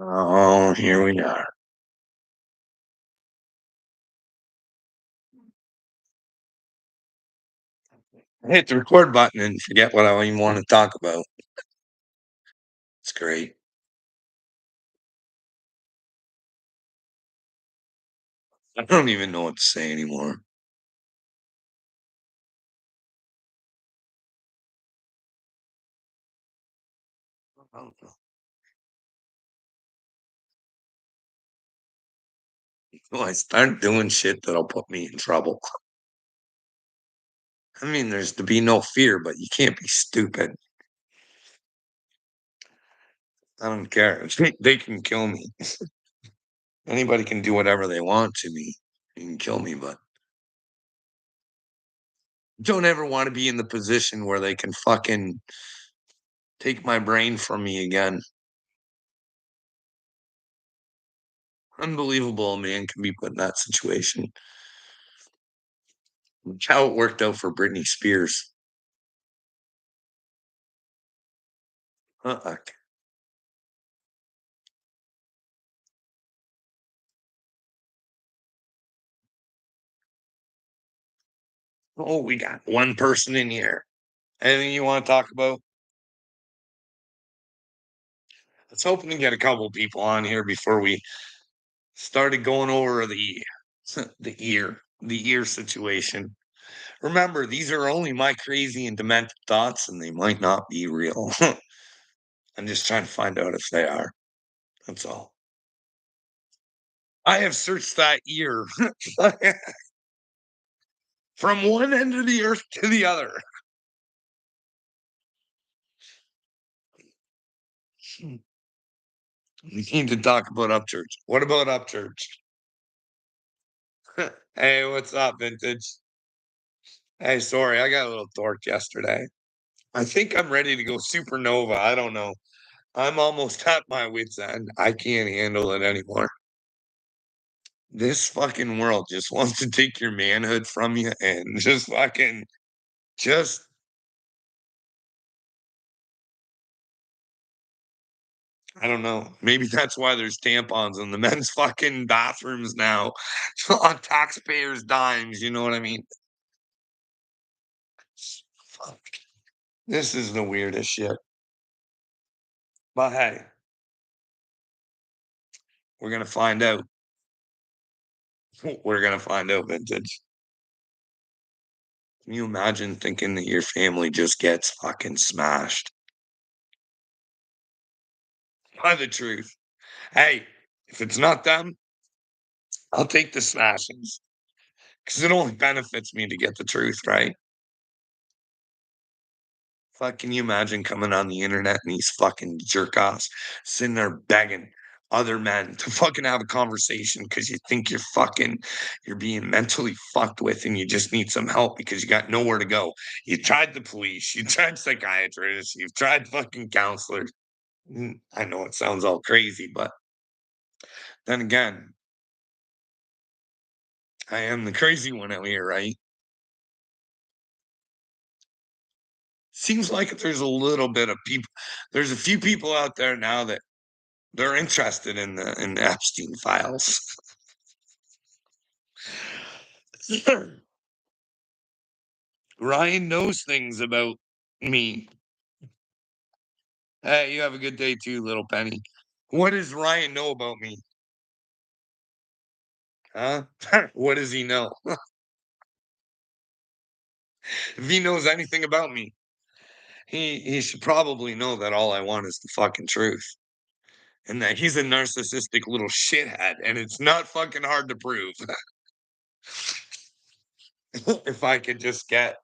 Oh, here we are. I hit the record button and forget what I even want to talk about. It's great. I don't even know what to say anymore. I don't know. Well, I start doing shit that'll put me in trouble. I mean, there's to be no fear, but you can't be stupid. I don't care. They can kill me. Anybody can do whatever they want to me. You can kill me, but don't ever want to be in the position where they can fucking take my brain from me again. Unbelievable, a man can be put in that situation. How it worked out for Britney Spears. Uh-uh. Oh, we got one person in here. Anything you want to talk about? Let's hoping to get a couple people on here before we started going over the ear situation. Remember, these are only my crazy and demented thoughts, and they might not be real. I'm just trying to find out if they are. That's all. I have searched that ear from one end of the earth to the other. We need to talk about Upchurch. What about Upchurch? Hey, what's up, Vintage? Hey, sorry, I got a little dorked yesterday. I think I'm ready to go supernova. I don't know. I'm almost at my wit's end. I can't handle it anymore. This fucking world just wants to take your manhood from you and just fucking just I don't know. Maybe that's why there's tampons in the men's fucking bathrooms now on taxpayers' dimes. You know what I mean? Fuck. This is the weirdest shit. But hey, we're gonna find out. We're gonna find out, Vintage. Can you imagine thinking that your family just gets fucking smashed by the truth? Hey, if it's not them, I'll take the smashings because it only benefits me to get the truth, right? Fuck, can you imagine coming on the internet and these fucking jerk offs sitting there begging other men to fucking have a conversation because you think you're being mentally fucked with and you just need some help because you got nowhere to go. You tried the police, you tried psychiatrists, you've tried fucking counselors. I know it sounds all crazy, but then again, I am the crazy one out here, right? Seems like there's a little bit of people. There's a few people out there now that they're interested in the Epstein files. Ryan knows things about me. Hey, you have a good day too, little Penny. What does Ryan know about me? Huh? What does he know? If he knows anything about me, he should probably know that all I want is the fucking truth. And that he's a narcissistic little shithead, and it's not fucking hard to prove. If I could just get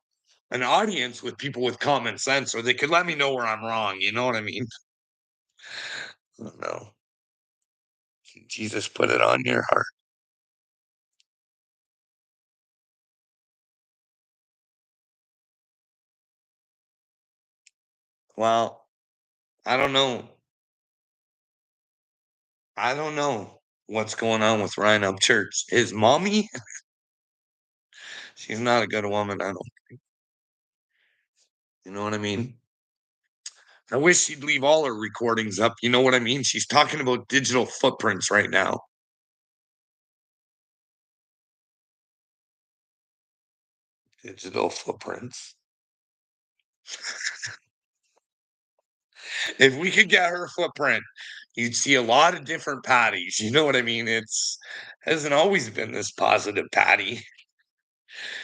an audience with people with common sense, or they could let me know where I'm wrong. You know what I mean? I don't know. Jesus put it on your heart. Well, I don't know. I don't know what's going on with Ryan Upchurch. His mommy, she's not a good woman. I don't. You know what I mean? I wish she'd leave all her recordings up, you know what I mean? She's talking about digital footprints right now. Digital footprints. If we could get her footprint, you'd see a lot of different Patties, you know what I mean? It's hasn't always been this positive Patty.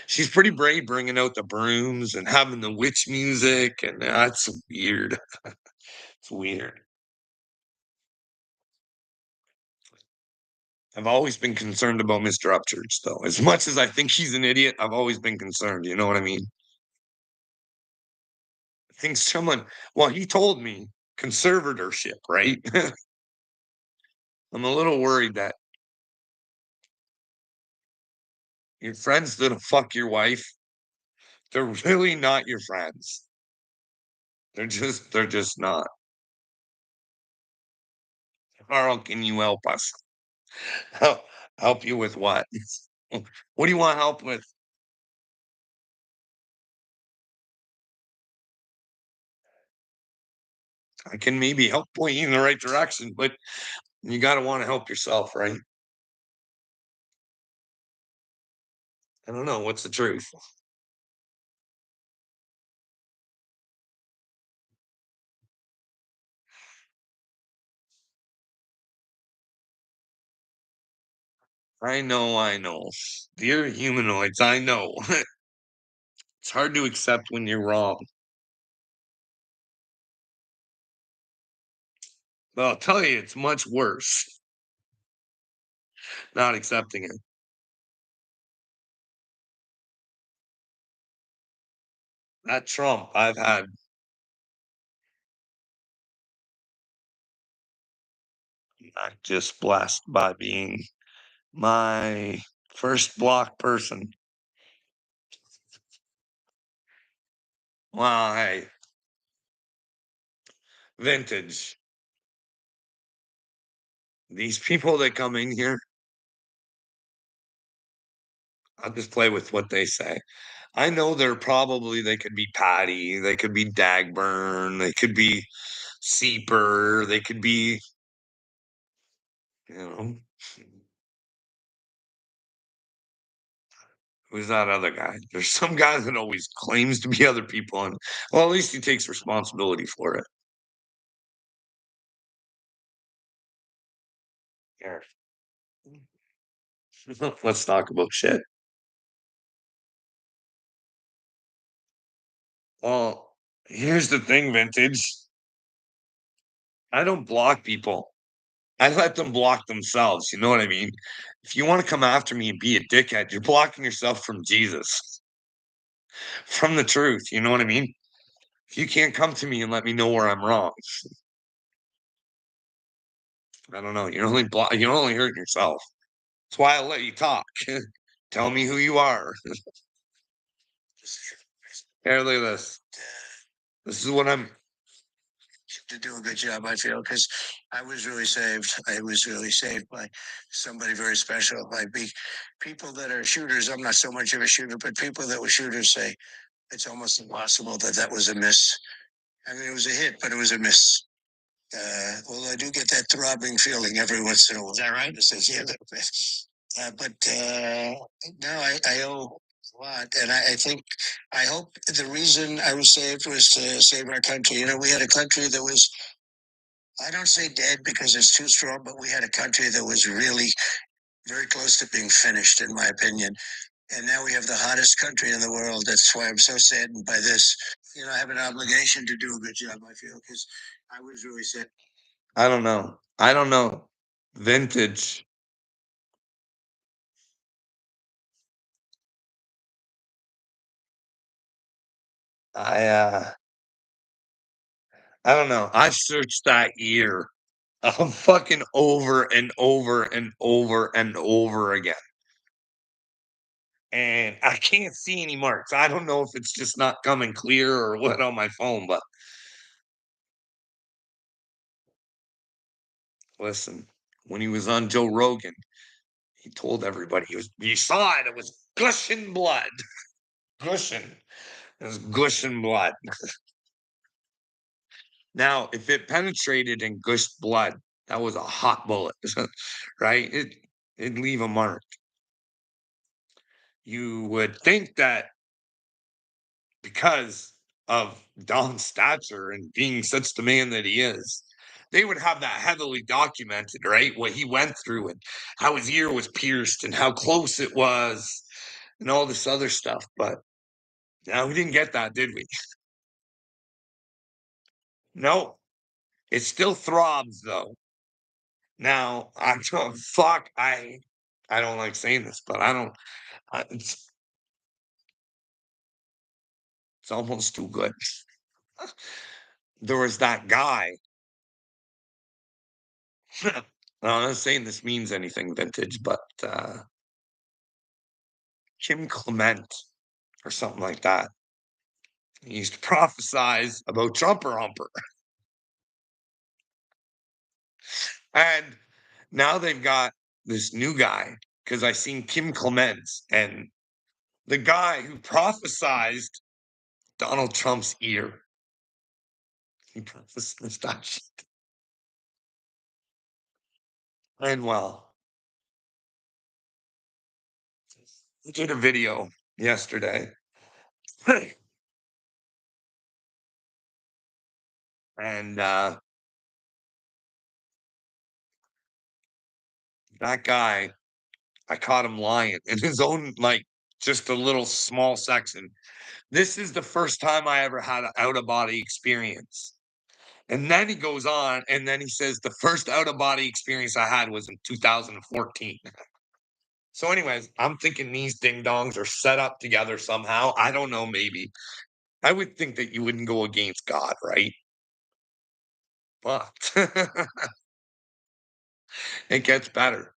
She's pretty brave bringing out the brooms and having the witch music, and that's weird. It's weird. I've always been concerned about Mr. Upchurch, though. As much as I think he's an idiot, I've always been concerned, you know what I mean? I think someone well, he told me conservatorship, right? I'm a little worried that your friends that fuck your wife, they're really not your friends. They're just not. Carl, can you help us? Help help you with what? What do you want help with? I can maybe help point you in the right direction, but you gotta wanna help yourself, right? I don't know, what's the truth? I know. Dear humanoids, I know. It's hard to accept when you're wrong. But I'll tell you, it's much worse not accepting it. That Trump, I'm just blessed by being my first block person. Well, hey, vintage. These people that come in here, I'll just play with what they say. I know they could be Patty, they could be Dagburn, they could be Seeper, they could be, you know, who's that other guy? There's some guy that always claims to be other people, and well, at least he takes responsibility for it. Yeah. Let's talk about shit. Well, here's the thing, vintage. I don't block people. I let them block themselves. You know what I mean? If you want to come after me and be a dickhead, you're blocking yourself from Jesus, from the truth. You know what I mean? If you can't come to me and let me know where I'm wrong, I don't know. You're only hurting yourself. That's why I let you talk. Tell me who you are. Here, look at this. This is what I'm to do a good job, I feel, because I was really saved. I was really saved by somebody very special. People that are shooters. I'm not so much of a shooter, but people that were shooters say it's almost impossible that that was a miss. I mean, it was a hit, but it was a miss. Well, I do get that throbbing feeling every once in a while. Is that right? It says, yeah, a little bit. No, I owe a lot. And I hope the reason I was saved was to save our country. You know, we had a country that was, I don't say dead because it's too strong, but we had a country that was really very close to being finished, in my opinion. And now we have the hottest country in the world. That's why I'm so saddened by this. You know, I have an obligation to do a good job, I feel, because I was really sad. I don't know. I don't know. Vintage. I I don't know. I've searched that year fucking over and over and over and over again. And I can't see any marks. I don't know if it's just not coming clear or what on my phone, but listen, when he was on Joe Rogan, he told everybody you saw it, it was gushing blood. Gushing. It was gushing blood. Now, if it penetrated and gushed blood, that was a hot bullet, right? It'd leave a mark. You would think that because of Dom's stature and being such the man that he is, they would have that heavily documented, right? What he went through and how his ear was pierced and how close it was and all this other stuff. But now we didn't get that, did we? No, it still throbs though. Now I don't fuck. I don't like saying this, but I don't. It's almost too good. There was that guy. I'm not saying this means anything vintage, but Kim Clement or something like that. He used to prophesize about Trumper Humper. And now they've got this new guy because I seen Kim Clements and the guy who prophesized Donald Trump's ear. He prophesied that shit. And well, he did a video yesterday. And that guy, I caught him lying in his own, like, just a little small section. This is the first time I ever had an out of body experience. And then he goes on and then he says, the first out of body experience I had was in 2014. So, anyways, I'm thinking these ding dongs are set up together somehow. I don't know, maybe. I would think that you wouldn't go against God, right? But it gets better.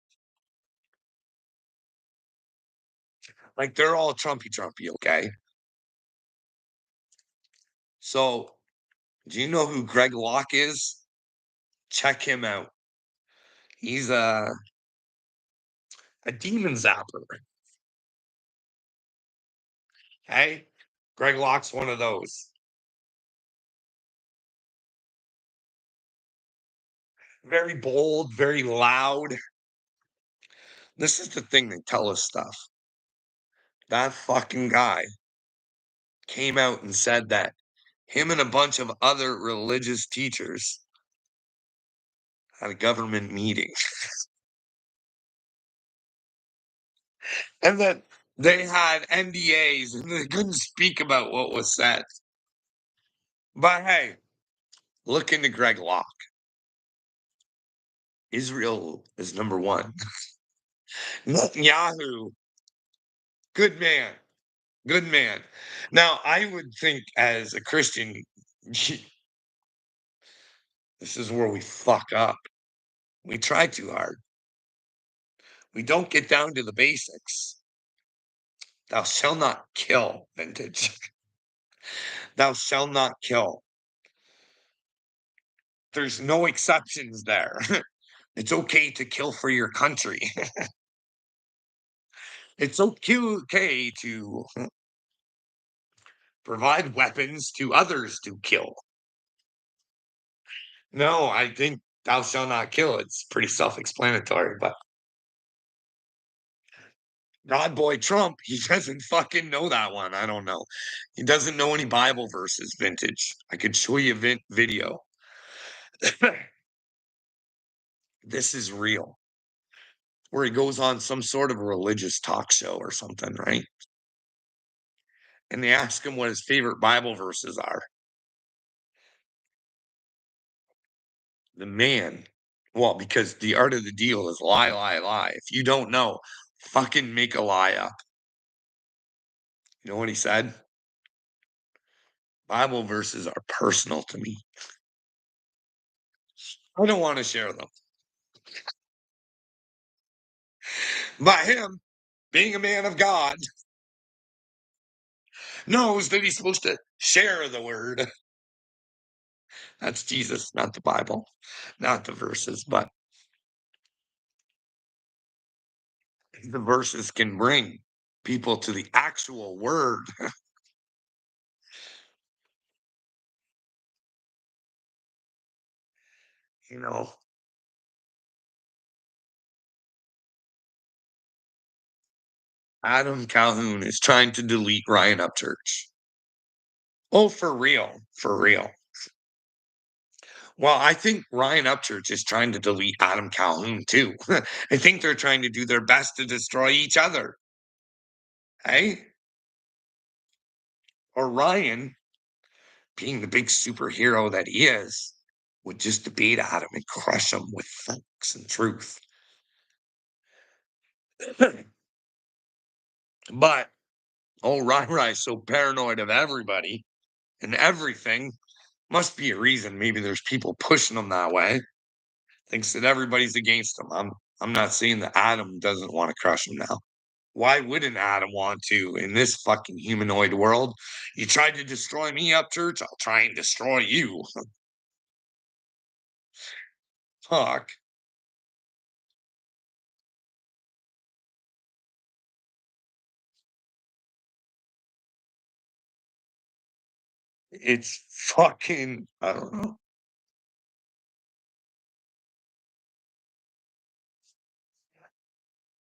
Like they're all Trumpy Trumpy, okay? So, do you know who Greg Locke is? Check him out. He's a demon zapper. Hey, Greg Locke's one of those. Very bold, very loud. This is the thing, they tell us stuff. That fucking guy came out and said that him and a bunch of other religious teachers had a government meeting and that they had NDAs and they couldn't speak about what was said. But hey, look into Greg Locke. Israel is number one. Netanyahu, good man, good man. Now, I would think as a Christian, this is where we fuck up. We try too hard. We don't get down to the basics. Thou shalt not kill, vintage. Thou shalt not kill. There's no exceptions there. It's okay to kill for your country. It's okay to provide weapons to others to kill. No, I think thou shalt not kill. It's pretty self-explanatory, but God boy Trump, he doesn't fucking know that one. I don't know. He doesn't know any Bible verses, vintage. I could show you a video. This is real. Where he goes on some sort of religious talk show or something, right? And they ask him what his favorite Bible verses are. The man, well, because the art of the deal is lie, lie, lie. If you don't know, fucking make a lie up. You know what he said? Bible verses are personal to me. I don't want to share them. But him, being a man of God, knows that he's supposed to share the word. That's Jesus, not the Bible, not the verses, but the verses can bring people to the actual word. You know, Adam Calhoun is trying to delete Ryan Upchurch. Oh, for real, for real. Well, I think Ryan Upchurch is trying to delete Adam Calhoun too. I think they're trying to do their best to destroy each other. Hey? Or Ryan, being the big superhero that he is, would just debate Adam and crush him with facts and truth. But Ryan is so paranoid of everybody and everything. Must be a reason. Maybe there's people pushing him that way. Thinks that everybody's against him. I'm not saying that Adam doesn't want to crush him now. Why wouldn't Adam want to in this fucking humanoid world? You tried to destroy me, Upchurch. I'll try and destroy you. Fuck. It's fucking I don't know.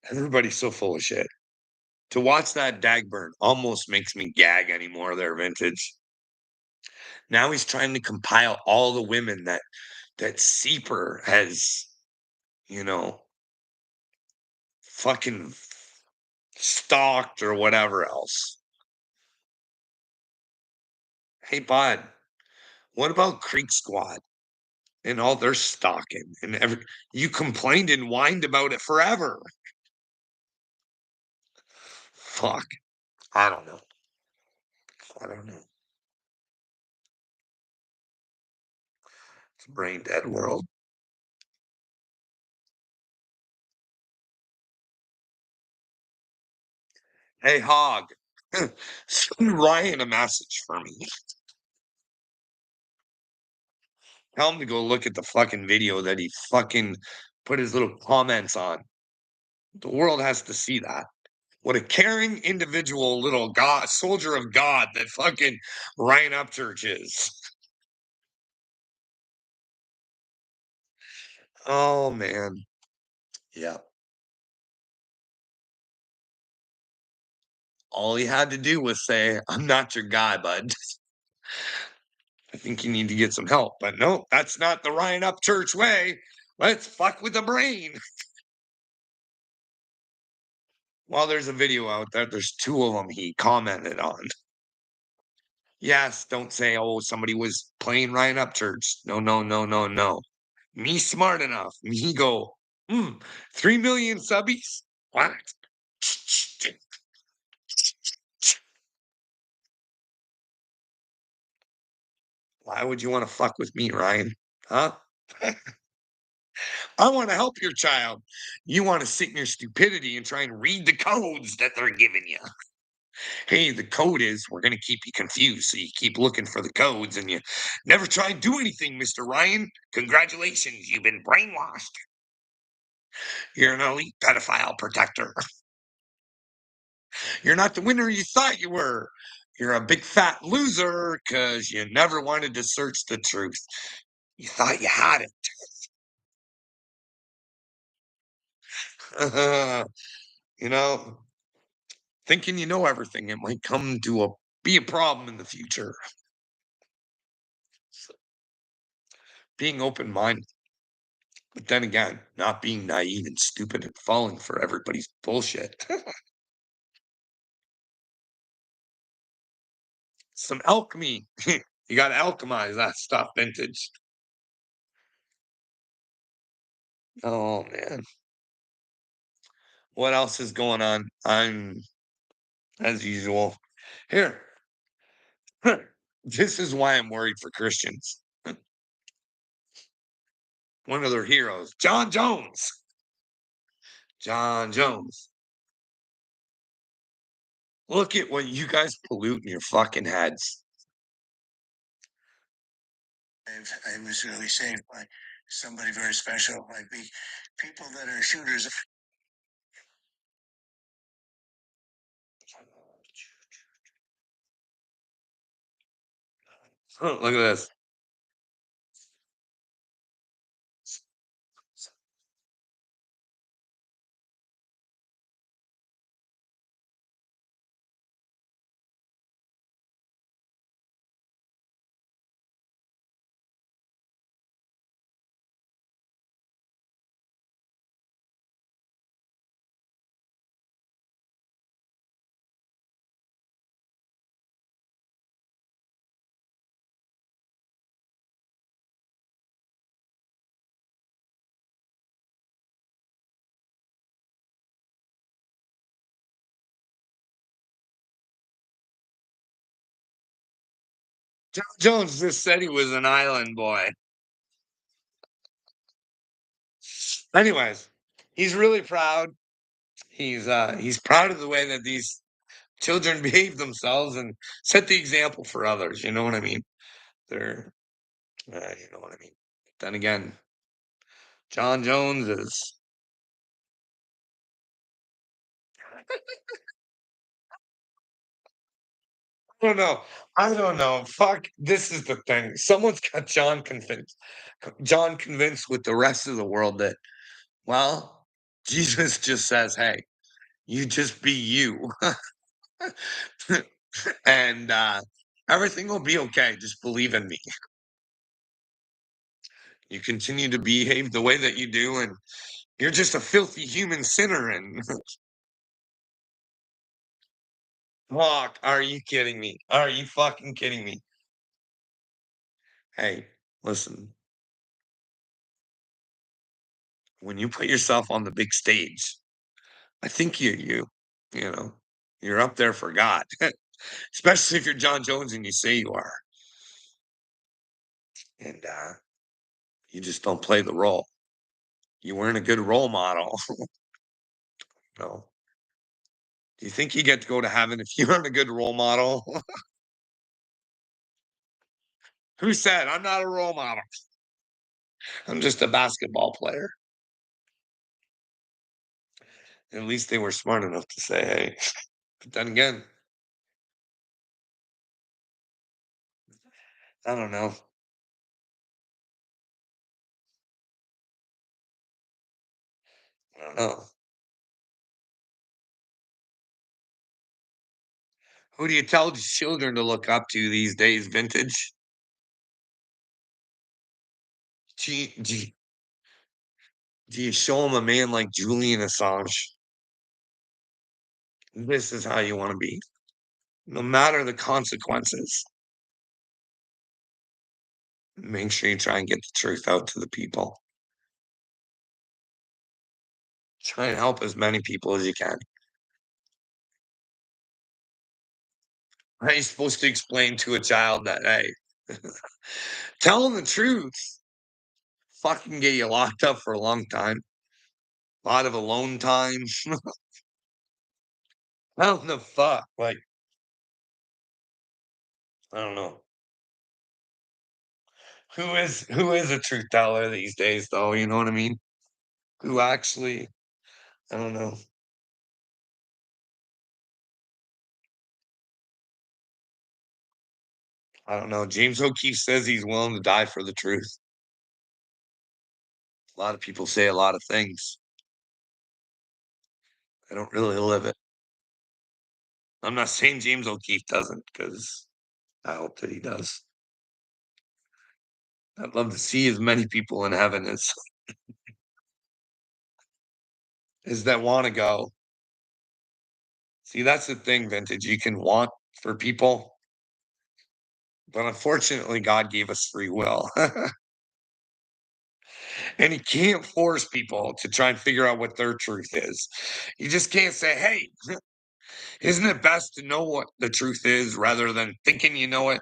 Everybody's so full of shit. To watch that Dagburn almost makes me gag anymore. Their vintage. Now he's trying to compile all the women that Seeper has, you know, fucking stalked or whatever else. Hey, bud, what about Creek Squad and all their stalking and you complained and whined about it forever. Fuck. I don't know. I don't know. It's a brain dead world. Hey, Hog, send Ryan a message for me. Tell him to go look at the fucking video that he fucking put his little comments on. The world has to see that. What a caring individual, little God, soldier of God that fucking Ryan Upchurch is. Oh man, yeah. All he had to do was say, "I'm not your guy, bud. I think you need to get some help." But no, that's not the Ryan Upchurch way. Let's fuck with the brain. Well, there's a video out there. There's two of them he commented on. Yes, don't say, "Oh, somebody was playing Ryan Upchurch." No, no, no, no, no. Me smart enough. Me go, 3 million subbies? What? Why would you want to fuck with me, Ryan? Huh? I want to help your child. You want to sit in your stupidity and try and read the codes that they're giving you. Hey, the code is we're going to keep you confused. So you keep looking for the codes and you never try and do anything, Mr. Ryan. Congratulations, you've been brainwashed. You're an elite pedophile protector. You're not the winner you thought you were. You're a big fat loser because you never wanted to search the truth. You thought you had it. You know, thinking you know everything, it might come to be a problem in the future. So, being open minded, but then again, not being naive and stupid and falling for everybody's bullshit. Some alchemy. You got to alchemize that stuff, vintage. Oh man, what else is going on? I'm as usual here. This is why I'm worried for Christians. One of their heroes, John Jones. John Jones. Look at what you guys pollute in your fucking heads. I was really saved by somebody very special, like me. People that are shooters. Oh, look at this. John Jones just said he was an island boy. Anyways, he's really proud. He's proud of the way that these children behave themselves and set the example for others. You know what I mean? They're, you know what I mean. Then again, John Jones is. I don't know. I don't know. Fuck. This is the thing. Someone's got John convinced with the rest of the world that, well, Jesus just says, "Hey, you just be you." And everything will be okay. Just believe in me. You continue to behave the way that you do, and you're just a filthy human sinner. And fuck, are you kidding me? Are you fucking kidding me? Hey, listen, when you put yourself on the big stage, I think you know, you're up there for God, especially if you're John Jones and you say you are, and you just don't play the role. You weren't a good role model. No. Do you think you get to go to heaven if you aren't a good role model? Who said I'm not a role model? I'm just a basketball player. At least they were smart enough to say, "Hey." But then again, I don't know. I don't know. Who do you tell children to look up to these days, vintage? Do you show them a man like Julian Assange? This is how you want to be, no matter the consequences. Make sure you try and get the truth out to the people. Try and help as many people as you can. How are you supposed to explain to a child that, hey, tell them the truth? Fucking get you locked up for a long time. A lot of alone time. I don't know. Fuck. Like, I don't know. Who is a truth teller these days, though? You know what I mean? Who actually? I don't know. I don't know. James O'Keefe says he's willing to die for the truth. A lot of people say a lot of things. I don't really live it. I'm not saying James O'Keefe doesn't, because I hope that he does. I'd love to see as many people in heaven as that want to go. See, that's the thing, vintage. You can want for people, but unfortunately, God gave us free will. And he can't force people to try and figure out what their truth is. You just can't say, hey, isn't it best to know what the truth is rather than thinking you know it?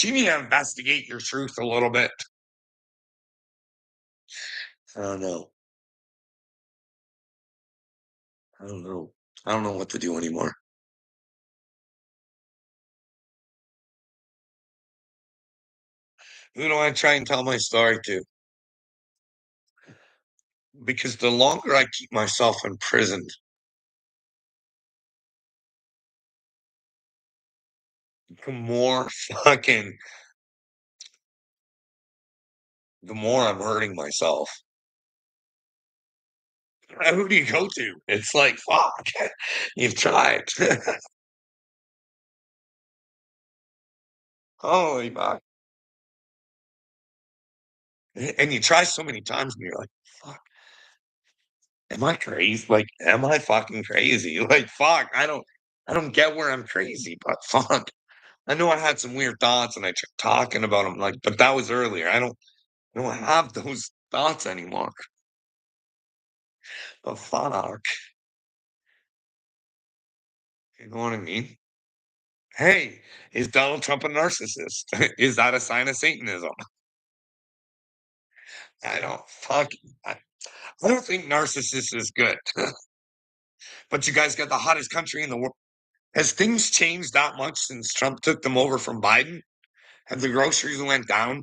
You need to investigate your truth a little bit. I don't know. I don't know. I don't know what to do anymore. Who do I try and tell my story to? Because the longer I keep myself imprisoned, the more fucking, the more I'm hurting myself. Who do you go to? It's like, fuck, you've tried. Holy fuck. And you try so many times and you're like, fuck, am I crazy? Like, am I fucking crazy? Like, fuck, I don't get where I'm crazy, but fuck. I know I had some weird thoughts and I tried talking about them, like, but that was earlier. I don't have those thoughts anymore. But fuck. You know what I mean? Hey, is Donald Trump a narcissist? Is that a sign of Satanism? I don't I I don't think narcissist is good. But you guys got the hottest country in the world. Has things changed that much since Trump took them over from Biden? Have the groceries went down?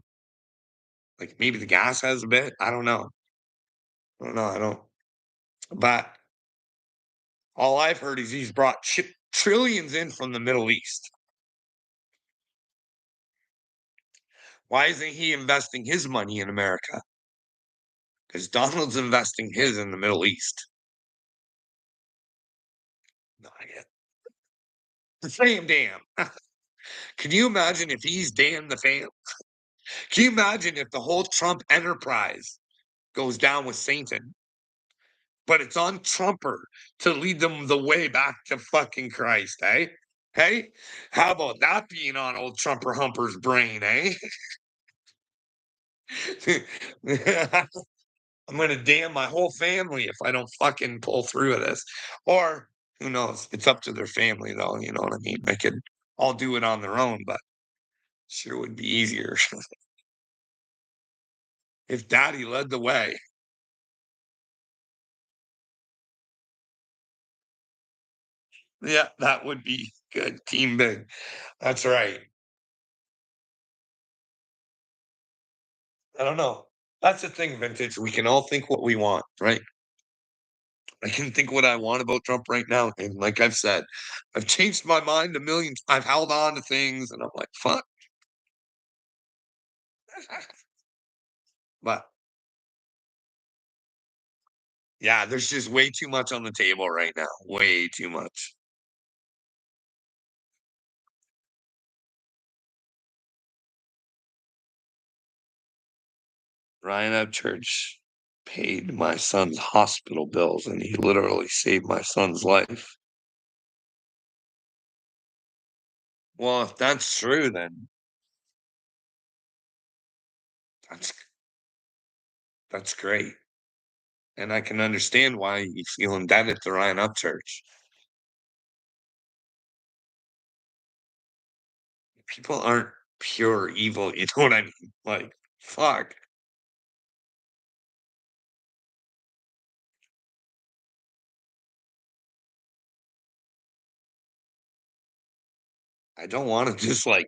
Like maybe the gas has a bit. I don't know. I don't know. I don't. But all I've heard is he's brought trillions in from the Middle East. Why isn't he investing his money in America? Because Donald's investing his in the Middle East. Not yet. The same damn. Can you imagine if he's damn the fam? Can you imagine if the whole Trump enterprise goes down with Satan? But it's on Trumper to lead them the way back to fucking Christ, eh? Hey, how about that being on old Trumper Humper's brain, eh? I'm gonna damn my whole family if I don't fucking pull through with this. Or who knows? It's up to their family, though. You know what I mean? They could all do it on their own, but sure would be easier if Daddy led the way. Yeah, that would be good. Team big. That's right. I don't know. That's the thing, vintage. We can all think what we want, right? I can think what I want about Trump right now. And like I've said, I've changed my mind a million. I've held on to things and I'm like, fuck. But yeah, there's just way too much on the table right now. Way too much. Ryan Upchurch paid my son's hospital bills and he literally saved my son's life. Well, if that's true, then that's that's great. And I can understand why you feel indebted to Ryan Upchurch. People aren't pure evil, you know what I mean? Like, fuck. I don't wanna dislike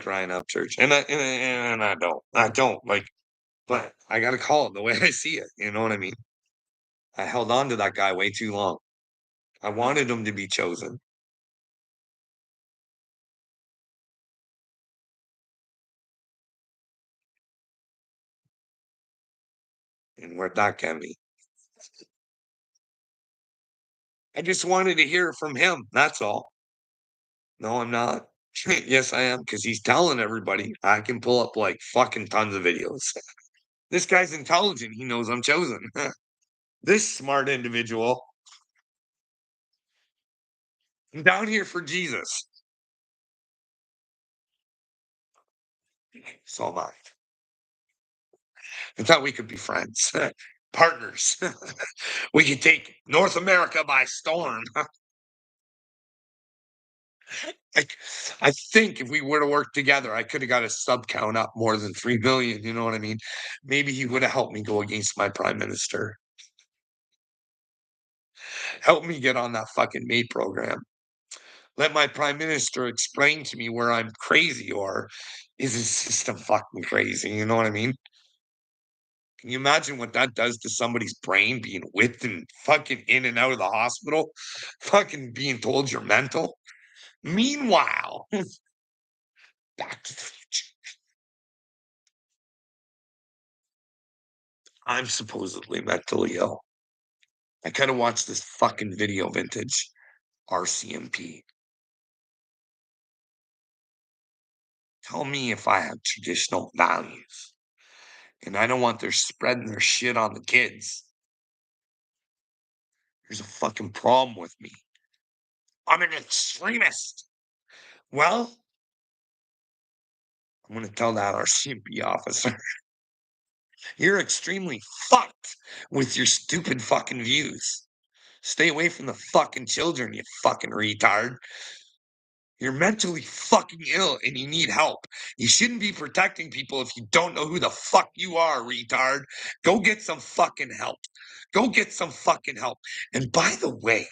Ryan Upchurch, and I don't. I don't, like, but I gotta call it the way I see it, you know what I mean? I held on to that guy way too long. I wanted him to be chosen, and where'd that get me? I just wanted to hear it from him, that's all. No, I'm not. Yes, I am, because he's telling everybody. I can pull up, like, fucking tons of videos. This guy's intelligent, he knows I'm chosen. This smart individual, I'm down here for Jesus. So am I. I thought we could be friends, partners. We could take North America by storm. Like, I think if we were to work together, I could have got a sub count up more than 3 million. You know what I mean? Maybe he would have helped me go against my prime minister. Help me get on that fucking mate program. Let my prime minister explain to me where I'm crazy or is his system fucking crazy? You know what I mean? Can you imagine what that does to somebody's brain being whipped and fucking in and out of the hospital? Fucking being told you're mental? Meanwhile, Back to the Future. I'm supposedly mentally ill. I gotta watch this fucking video vintage RCMP. Tell me if I have traditional values. And I don't want their spreading their shit on the kids. There's a fucking problem with me. I'm an extremist. Well, I'm gonna tell that RCMP officer. You're extremely fucked with your stupid fucking views. Stay away from the fucking children, you fucking retard. You're mentally fucking ill and you need help. You shouldn't be protecting people if you don't know who the fuck you are, retard. Go get some fucking help. Go get some fucking help. And by the way,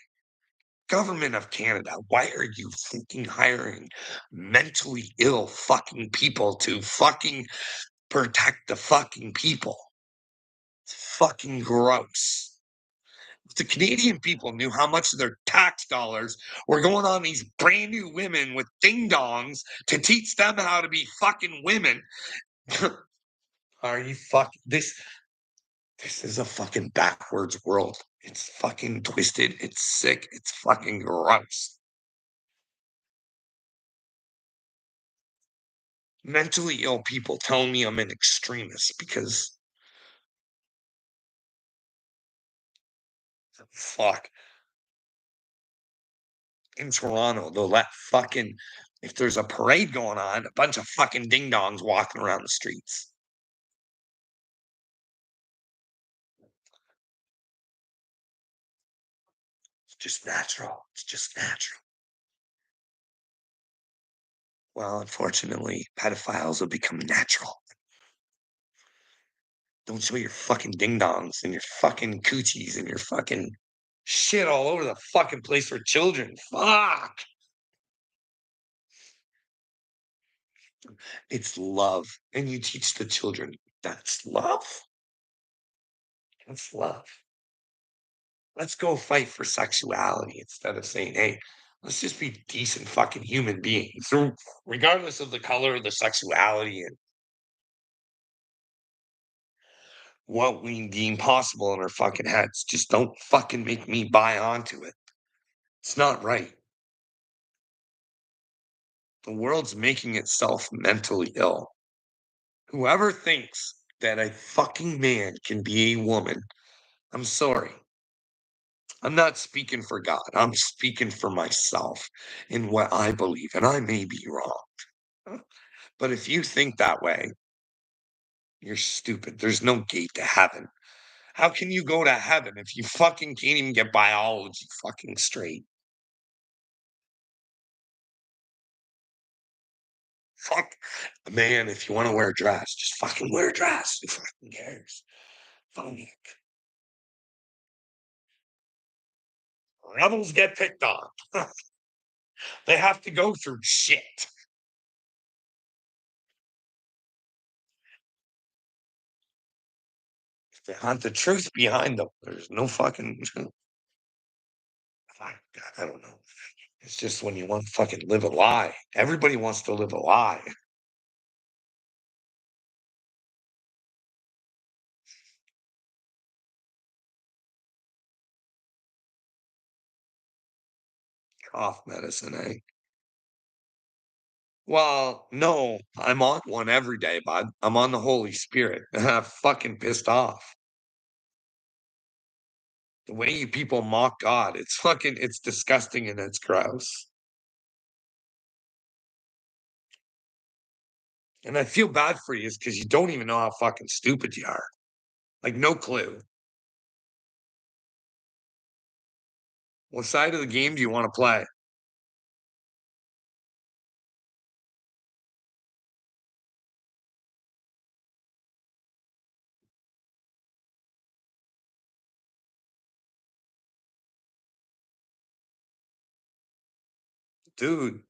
Government of Canada, why are you fucking hiring mentally ill fucking people to fucking protect the fucking people? It's fucking gross. If the Canadian people knew how much of their tax dollars were going on these brand new women with ding dongs to teach them how to be fucking women, are you fucking this is a fucking backwards world. It's fucking twisted. It's sick. It's fucking gross. Mentally ill people telling me I'm an extremist because fuck. In Toronto, they'll let fucking if there's a parade going on, a bunch of fucking ding dongs walking around the streets. It's just natural. It's just natural. Well, unfortunately, pedophiles have become natural. Don't show your fucking ding dongs and your fucking coochies and your fucking shit all over the fucking place for children. Fuck. It's love. And you teach the children that's love. That's love. Let's go fight for sexuality instead of saying, hey, let's just be decent fucking human beings, regardless of the color of the sexuality and what we deem possible in our fucking heads. Just don't fucking make me buy onto it. It's not right. The world's making itself mentally ill. Whoever thinks that a fucking man can be a woman, I'm sorry. I'm not speaking for God. I'm speaking for myself in what I believe, and I may be wrong. But if you think that way, you're stupid. There's no gate to heaven. How can you go to heaven if you fucking can't even get biology fucking straight? Fuck, man, if you want to wear a dress, just fucking wear a dress. Who fucking cares? Fuck. Rebels get picked on. They have to go through shit. They hunt the truth behind them. There's no fucking. God, I don't know. It's just when you want to fucking live a lie. Everybody wants to live a lie. Cough medicine, eh? Well, no, I'm on one every day, bud. I'm on the Holy Spirit. I'm fucking pissed off. The way you people mock God, it's fucking, it's disgusting and it's gross. And I feel bad for you because you don't even know how fucking stupid you are. Like, no clue. What side of the game do you want to play? Dude,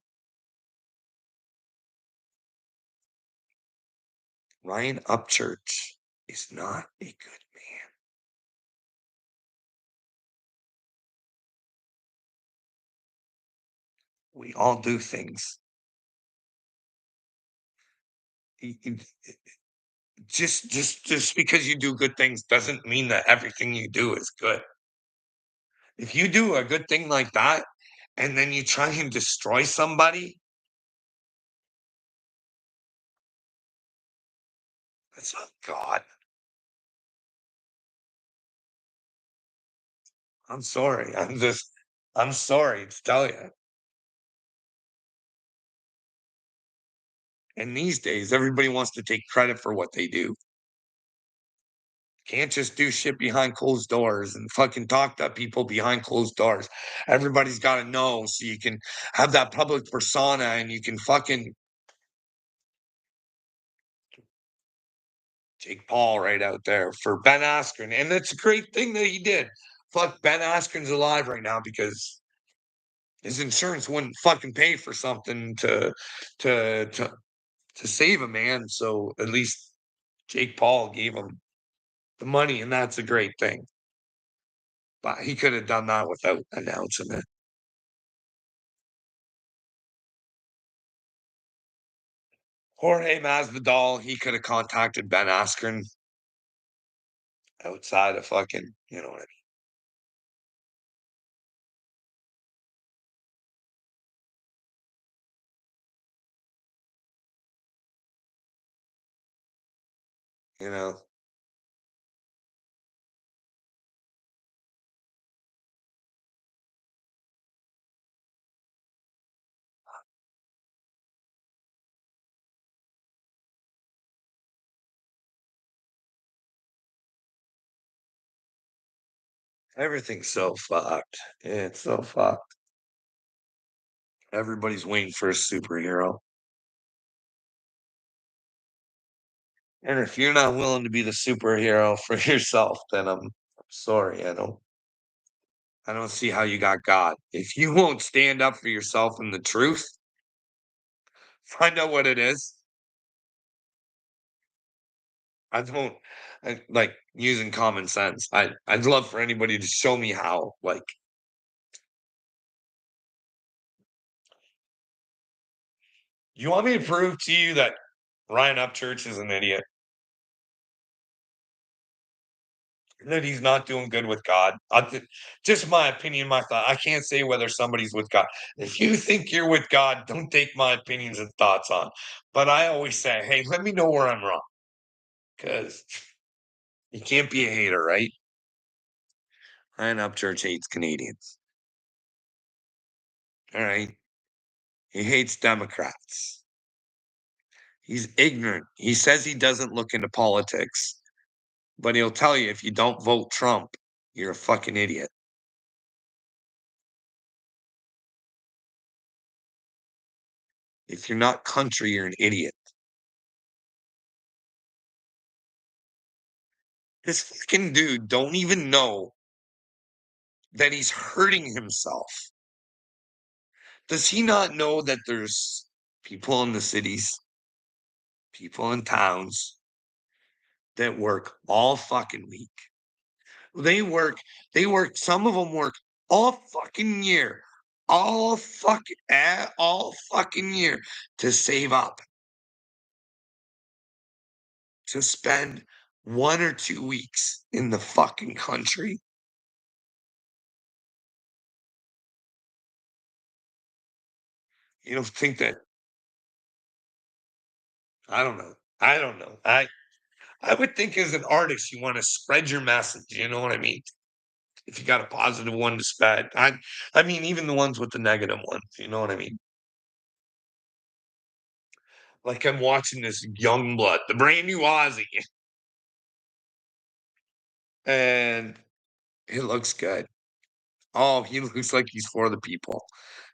Ryan Upchurch is not a good man. We all do things. You- just because you do good things doesn't mean that everything you do is good. If you do a good thing like that and then you try and destroy somebody, that's not God. I'm sorry. I'm sorry to tell you. And these days, everybody wants to take credit for what they do. Can't just do shit behind closed doors and fucking talk to people behind closed doors. Everybody's got to know so you can have that public persona and you can fucking Jake Paul right out there for Ben Askren. And it's a great thing that he did. Fuck, Ben Askren's alive right now because his insurance wouldn't fucking pay for something to to to save a man. So at least Jake Paul gave him the money, and that's a great thing. But he could have done that without announcing it. Jorge Masvidal, he could have contacted Ben Askren outside of fucking, you know what I mean? You know, everything's so fucked. It's so fucked. Everybody's waiting for a superhero. And if you're not willing to be the superhero for yourself, then I'm sorry. I don't see how you got God. If you won't stand up for yourself and the truth, find out what it is. I don't like using common sense. I'd love for anybody to show me how. Like, you want me to prove to you that Ryan Upchurch is an idiot? That he's not doing good with God. Just my opinion, my thought. I can't say whether somebody's with God. If you think you're with God, don't take my opinions and thoughts on. But I always say, hey, let me know where I'm wrong, because you can't be a hater, right? Ryan Upchurch hates Canadians. All right. He hates Democrats. He's ignorant. He says he doesn't look into politics, but he'll tell you if you don't vote Trump, you're a fucking idiot. If you're not country, you're an idiot. This fucking dude don't even know that he's hurting himself. Does he not know that there's people in the cities, people in towns that work all fucking week? They work, some of them work all fucking year, all fucking year to save up, to spend 1 or 2 weeks in the fucking country. You don't think that, I don't know. I don't know. I would think as an artist, you want to spread your message. You know what I mean? If you got a positive one to spread, I mean, even the ones with the negative ones. You know what I mean? Like I'm watching this young blood, the brand new Aussie, and it looks good. Oh, he looks like he's for the people.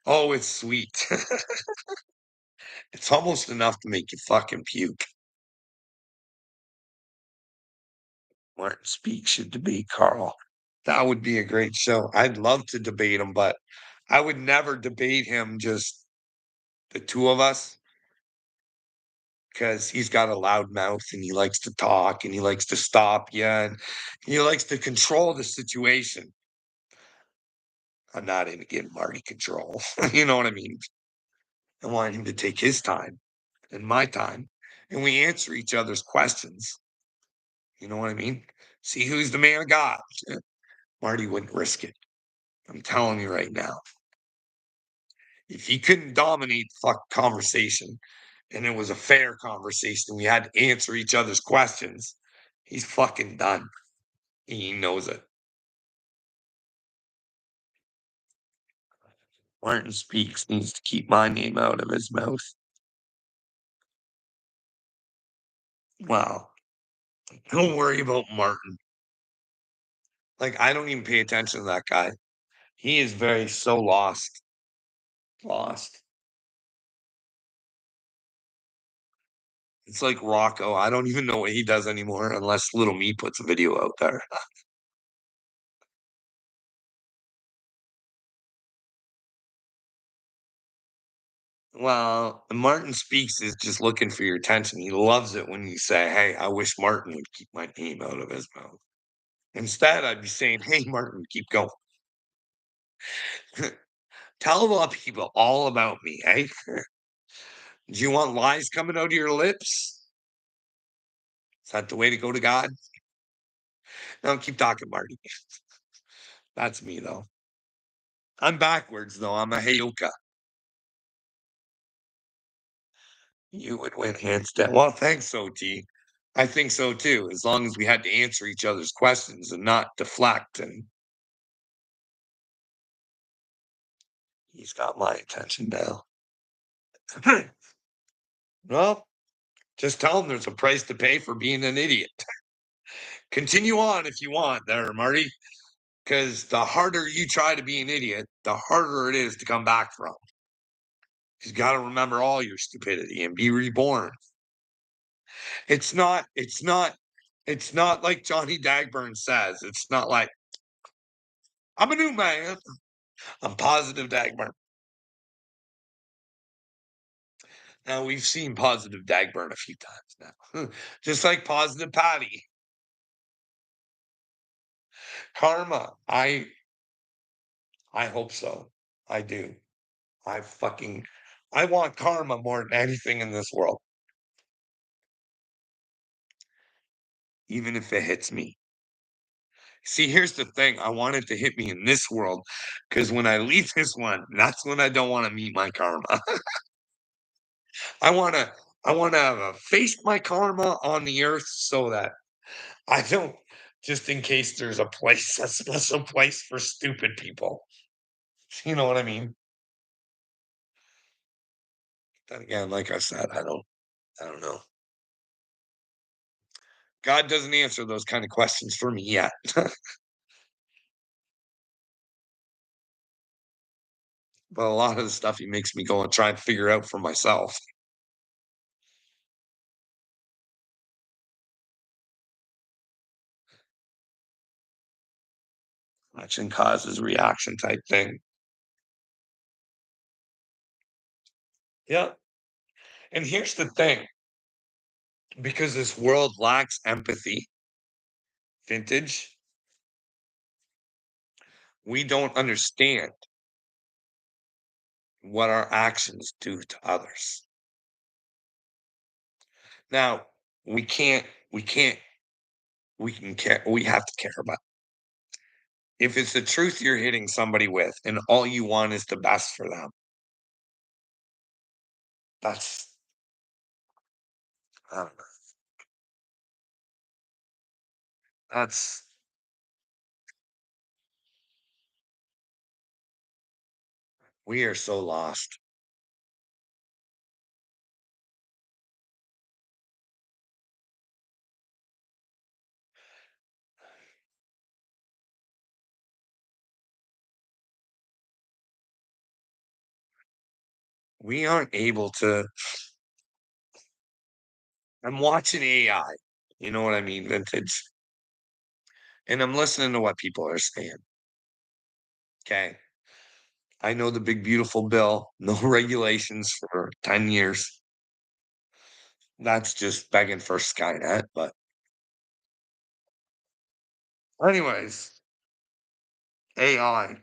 Oh, it's sweet. It's almost enough to make you fucking puke. Martin Speak should debate Carl. That would be a great show. I'd love to debate him, but I would never debate him, just the two of us, because he's got a loud mouth and he likes to talk and he likes to stop you and he likes to control the situation. I'm not into giving Marty control. You know what I mean? I want him to take his time and my time, and we answer each other's questions. You know what I mean? See who's the man of God. Marty wouldn't risk it. I'm telling you right now. If he couldn't dominate the fuck conversation and it was a fair conversation, we had to answer each other's questions, he's fucking done. He knows it. Martin Speaks needs to keep my name out of his mouth. Wow. Don't worry about Martin. Like, I don't even pay attention to that guy. He is very so lost. Lost. It's like Rocco. I don't even know what he does anymore unless Little Me puts a video out there. Well, Martin Speaks is just looking for your attention. He loves it when you say, "Hey, I wish Martin would keep my name out of his mouth." Instead, I'd be saying, "Hey, Martin, keep going. Tell a lot of people all about me, eh? Do you want lies coming out of your lips? Is that the way to go to God? No, keep talking, Marty." That's me, though. I'm backwards, though. I'm a Heyoka. You would win hands down. Well, thanks, OT. I think so too, as long as we had to answer each other's questions and not deflect. And he's got my attention now. Well, just tell him there's a price to pay for being an idiot. Continue on if you want there, Marty, because the harder you try to be an idiot, the harder it is to come back from. You got to remember all your stupidity and be reborn. It's not like Johnny Dagburn says. It's not like I'm a new man. I'm positive Dagburn. Now we've seen positive Dagburn a few times now. Just like positive Patty. Karma. I hope so. I do. I fucking I want karma more than anything in this world, even if it hits me. See, here's the thing. I want it to hit me in this world because when I leave this one, that's when I don't want to meet my karma. I wanna I wanna face my karma on the earth so that I don't just in case there's a place, a special place for stupid people. You know what I mean? Then again, like I said, I don't know. God doesn't answer those kind of questions for me yet. But a lot of the stuff he makes me go and try and figure out for myself. Action causes reaction type thing. Yeah. And here's the thing, because this world lacks empathy, vintage, we don't understand what our actions do to others. Now, we can't, we can care, we have to care about. If it's the truth you're hitting somebody with and all you want is the best for them, that's, I don't know, that's, we are so lost. We aren't able to, I'm watching AI, you know what I mean, vintage, and I'm listening to what people are saying. Okay. I know the big beautiful bill, no regulations for 10 years. That's just begging for Skynet. But anyways, AI,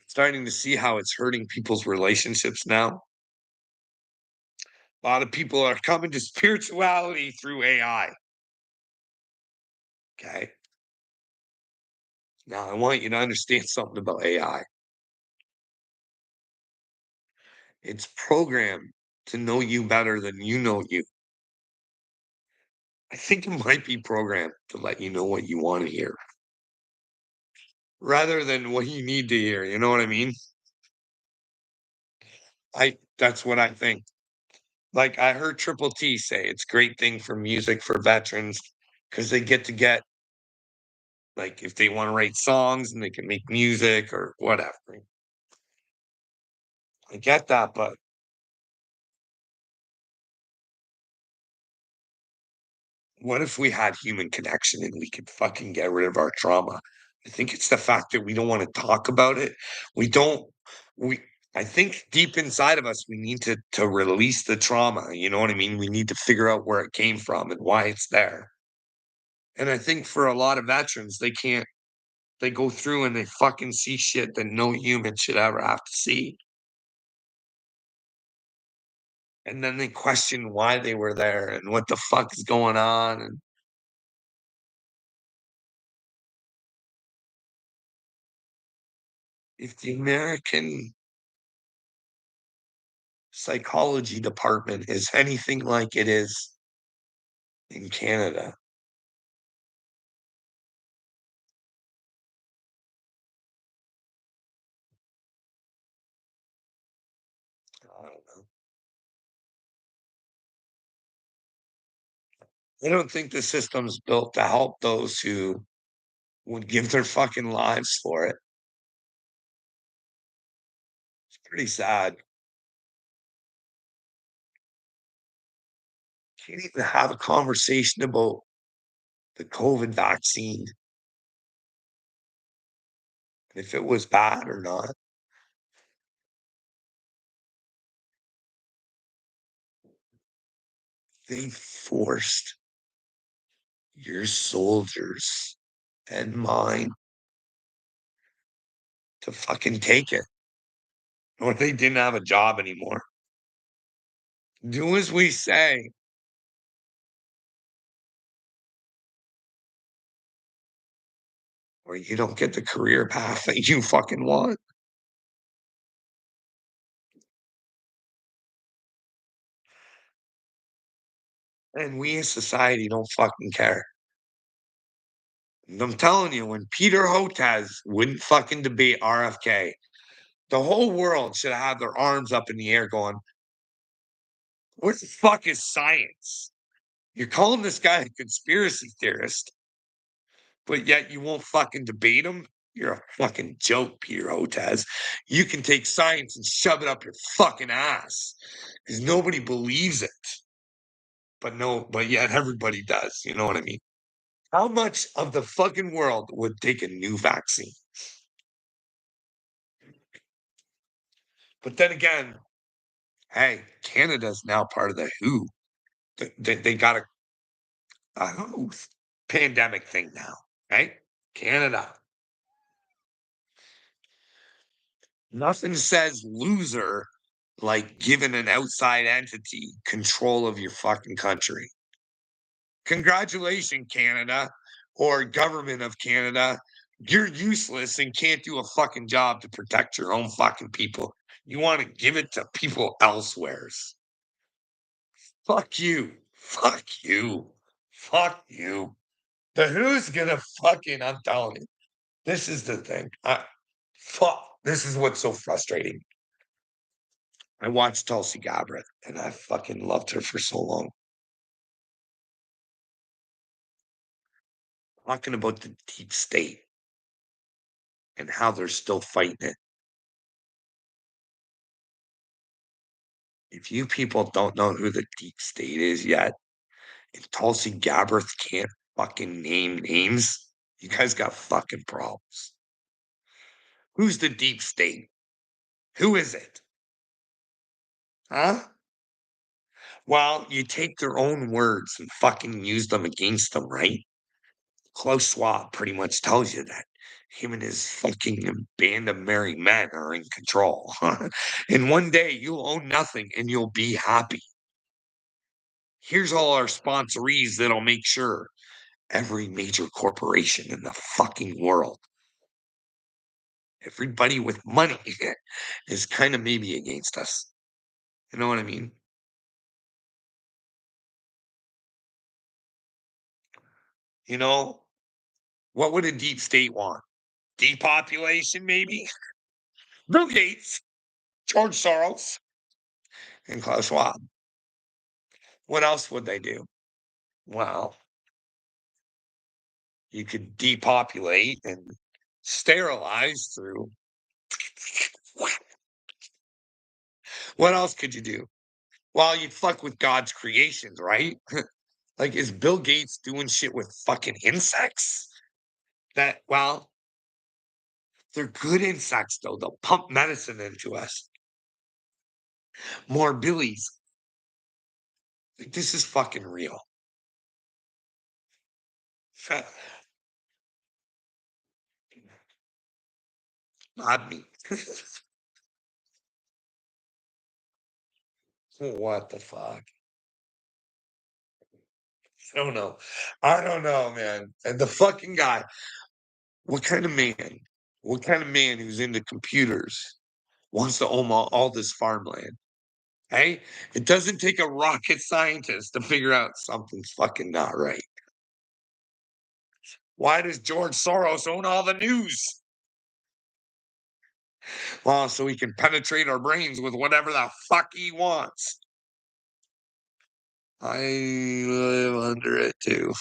starting to see how it's hurting people's relationships now. A lot of people are coming to spirituality through AI. Okay. Now I want you to understand something about AI. It's programmed to know you better than you know you. I think it might be programmed to let you know what you want to hear rather than what you need to hear. You know what I mean? That's what I think. Like I heard Triple T say it's a great thing for music for veterans. because they get to get like if they want to write songs and they can make music or whatever. I get that, but what if we had human connection and we could fucking get rid of our trauma? I think it's the fact that we don't want to talk about it. We don't we I think deep inside of us we need to release the trauma, you know what I mean? We need to figure out where it came from and why it's there. And I think for a lot of veterans, they can't they go through and they fucking see shit that no human should ever have to see. And then they question why they were there and what the fuck is going on. And if the American psychology department is anything like it is in Canada, I don't know. I don't think the system's built to help those who would give their fucking lives for it. It's pretty sad. Can't even have a conversation about the COVID vaccine, if it was bad or not. They forced your soldiers and mine to fucking take it, or they didn't have a job anymore. Do as we say, or you don't get the career path that you fucking want. And we as society don't fucking care. And I'm telling you, when Peter Hotez wouldn't fucking debate RFK, the whole world should have their arms up in the air going, what the fuck is science? You're calling this guy a conspiracy theorist, but yet you won't fucking debate him? You're a fucking joke, Peter Hotez. You can take science and shove it up your fucking ass because nobody believes it. But no, but yet everybody does. You know what I mean? How much of the fucking world would take a new vaccine? But then again, hey, Canada's now part of the WHO. They got a WHO pandemic thing now, right? Canada. Nothing says loser like giving an outside entity control of your fucking country. Congratulations, Canada or government of Canada. You're useless and can't do a fucking job to protect your own fucking people. You want to give it to people elsewheres. Fuck you. Fuck you. Fuck you. The who's gonna fucking, I'm telling you, this is the thing. Fuck. This is what's so frustrating. I watched Tulsi Gabbard and I fucking loved her for so long. Talking about the deep state and how they're still fighting it. If you people don't know who the deep state is yet, and Tulsi Gabbard can't fucking name names, you guys got fucking problems. Who's the deep state? Who is it? Huh? Well, you take their own words and fucking use them against them, right? Klaus Schwab pretty much tells you that. Him and his fucking band of merry men are in control. And one day you'll own nothing and you'll be happy. Here's all our sponsorees that'll make sure every major corporation in the fucking world, everybody with money is kind of maybe against us. You know what I mean? You know, what would a deep state want? Depopulation, maybe? Bill Gates, George Soros, and Klaus Schwab. What else would they do? Well, You could depopulate and sterilize through what else could you do? Well, you'd fuck with God's creations, right? Like, is Bill Gates doing shit with fucking insects? That, well, they're good insects, though. They'll pump medicine into us. More billies. Like, this is fucking real. Not me. What the fuck? I don't know. I don't know, man. And the fucking guy, what kind of man? What kind of man who's into computers wants to own all this farmland? Hey, it doesn't take a rocket scientist to figure out something's fucking not right. Why does George Soros own all the news? Well, so he can penetrate our brains with whatever the fuck he wants. I live under it too.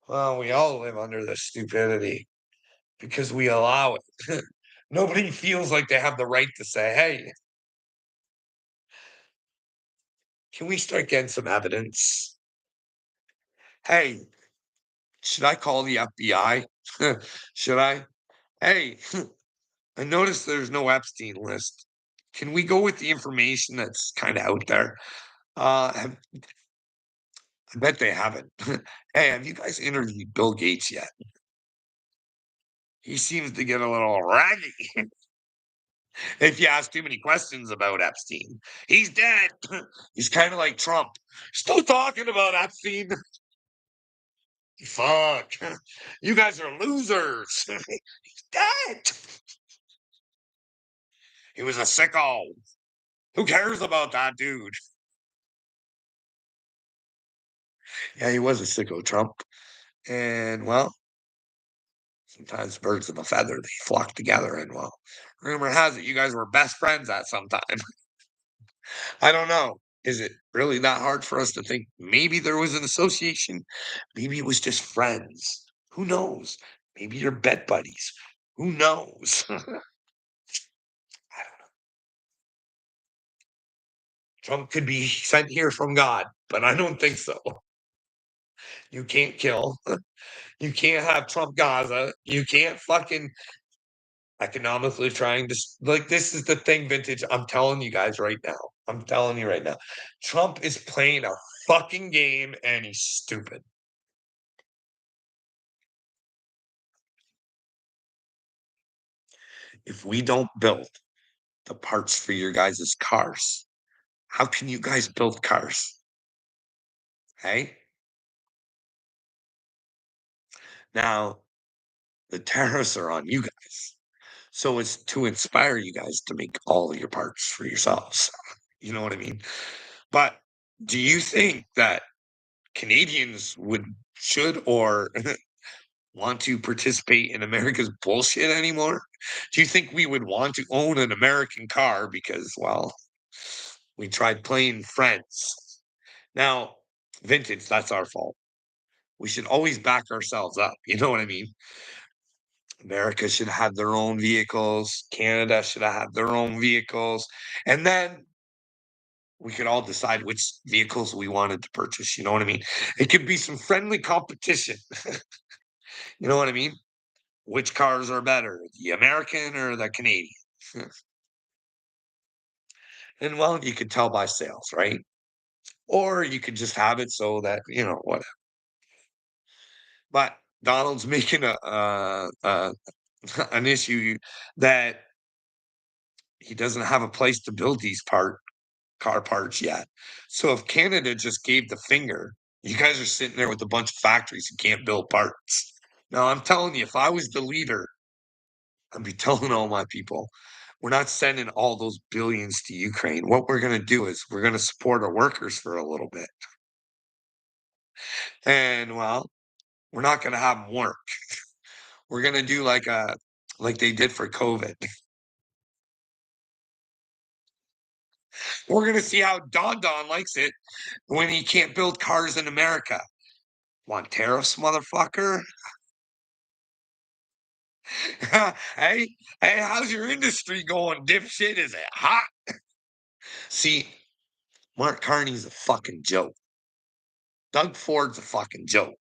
Well, we all live under the stupidity because we allow it. Nobody feels like they have the right to say, hey, can we start getting some evidence? Hey, should I call the FBI? Should I? Hey, I noticed there's no Epstein list. Can we go with the information that's kind of out there? I bet they haven't. Hey, have you guys interviewed Bill Gates yet? He seems to get a little raggy if you ask too many questions about Epstein. He's dead. He's kind of like Trump. Still talking about Epstein. Fuck. You guys are losers. He's dead. He was a sicko. Who cares about that dude? Yeah, he was a sicko, Trump. And well, sometimes birds of a feather, they flock together. And well, rumor has it you guys were best friends at some time. I don't know. Is it really that hard for us to think maybe there was an association? Maybe it was just friends. Who knows? Maybe you're bed buddies. Who knows? I don't know. Trump could be sent here from God, but I don't think so. You can't kill. You can't have Trump Gaza. You can't fucking economically trying to like this is the thing, vintage. I'm telling you guys right now. I'm telling you right now. Trump is playing a fucking game and he's stupid. If we don't build the parts for your guys' cars, how can you guys build cars? Hey? Now, the tariffs are on you guys. So it's to inspire you guys to make all of your parts for yourselves. You know what I mean? But do you think that Canadians should or want to participate in America's bullshit anymore? Do you think we would want to own an American car because, well, we tried playing friends? Now, vintage, that's our fault. We should always back ourselves up. You know what I mean? America should have their own vehicles. Canada should have their own vehicles. And then we could all decide which vehicles we wanted to purchase. You know what I mean? It could be some friendly competition. You know what I mean? Which cars are better, the American or the Canadian? And well, you could tell by sales, right? Or you could just have it so that, whatever. But Donald's making an issue that he doesn't have a place to build these car parts yet. So if Canada just gave the finger, you guys are sitting there with a bunch of factories who can't build parts. Now, I'm telling you, if I was the leader, I'd be telling all my people, we're not sending all those billions to Ukraine. What we're going to do is we're going to support our workers for a little bit. And well, we're not going to have them work. We're going to do like they did for COVID. We're going to see how Don Don likes it when he can't build cars in America. Want tariffs, motherfucker? Hey, hey, how's your industry going, dipshit? Is it hot? See, Mark Carney's a fucking joke. Doug Ford's a fucking joke.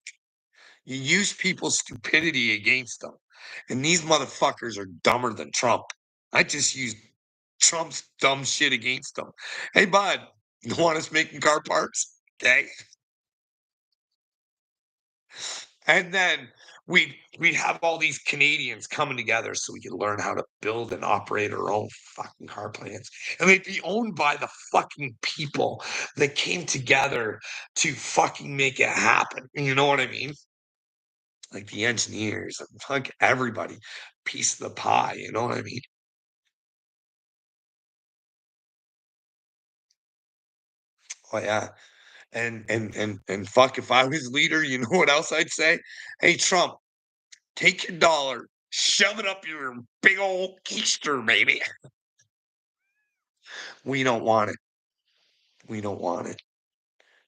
You use people's stupidity against them. And these motherfuckers are dumber than Trump. I just use Trump's dumb shit against them. Hey, bud, you want us making car parts? Okay. And then we'd have all these Canadians coming together so we could learn how to build and operate our own fucking car plants. And they'd be owned by the fucking people that came together to fucking make it happen. You know what I mean? Like the engineers and fuck everybody, piece of the pie. You know what I mean? Oh yeah. And fuck, if I was leader, you know what else I'd say? Hey, Trump, take your dollar, shove it up your big old keister, baby. We don't want it. We don't want it.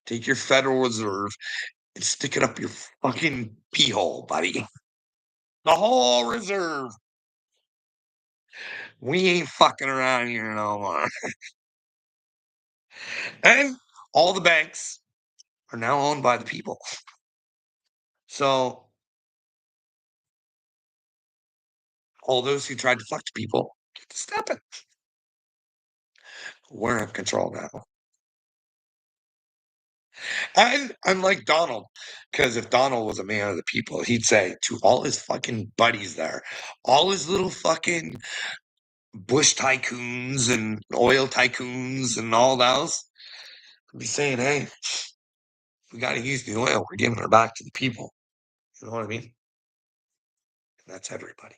Take your Federal Reserve and stick it up your fucking pee hole, buddy. The whole reserve. We ain't fucking around here no more. And all the banks are now owned by the people. So all those who tried to fuck the people get to step it. We're in control now. And unlike Donald, because if Donald was a man of the people, he'd say to all his fucking buddies there, all his little fucking bush tycoons and oil tycoons and all those, he'd be saying, hey, we got to use the oil. We're giving it back to the people. You know what I mean? And that's everybody.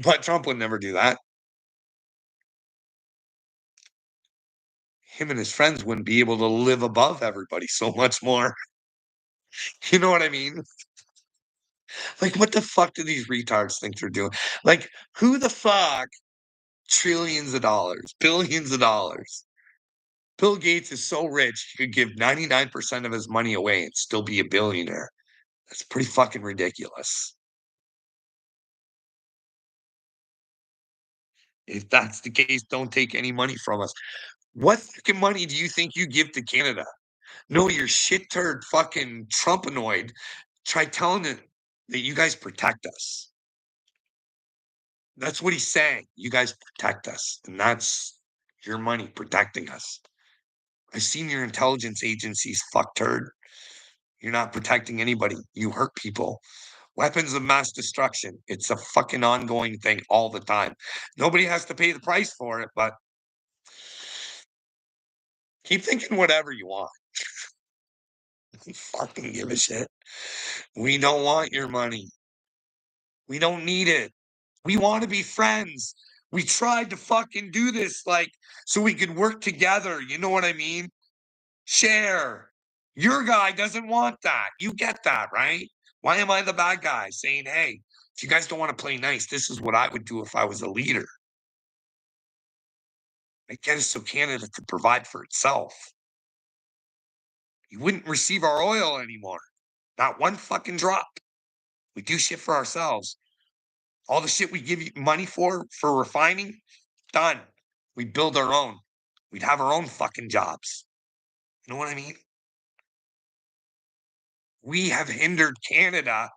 But Trump would never do that. Him and his friends wouldn't be able to live above everybody so much more. You know what I mean? Like, what the fuck do these retards think they're doing? Like, who the fuck trillions of dollars, billions of dollars? Bill Gates is so rich, he could give 99% of his money away and still be a billionaire. That's pretty fucking ridiculous. If that's the case, don't take any money from us. What fucking money do you think you give to Canada? No, you're shit turd fucking Trumpanoid. Try telling it that you guys protect us. That's what he's saying. You guys protect us. And that's your money protecting us. I've seen your intelligence agencies fuck turd. You're not protecting anybody. You hurt people. Weapons of mass destruction. It's a fucking ongoing thing all the time. Nobody has to pay the price for it, but keep thinking whatever you want. I fucking give a shit. We don't want your money. We don't need it. We want to be friends. We tried to fucking do this like so we could work together. You know what I mean? Share. Your guy doesn't want that. You get that, right? Why am I the bad guy saying, hey, if you guys don't want to play nice, this is what I would do if I was a leader? I get it so Canada could provide for itself. You wouldn't receive our oil anymore. Not one fucking drop. We do shit for ourselves. All the shit we give you money for refining, done. We build our own. We'd have our own fucking jobs. You know what I mean? We have hindered Canada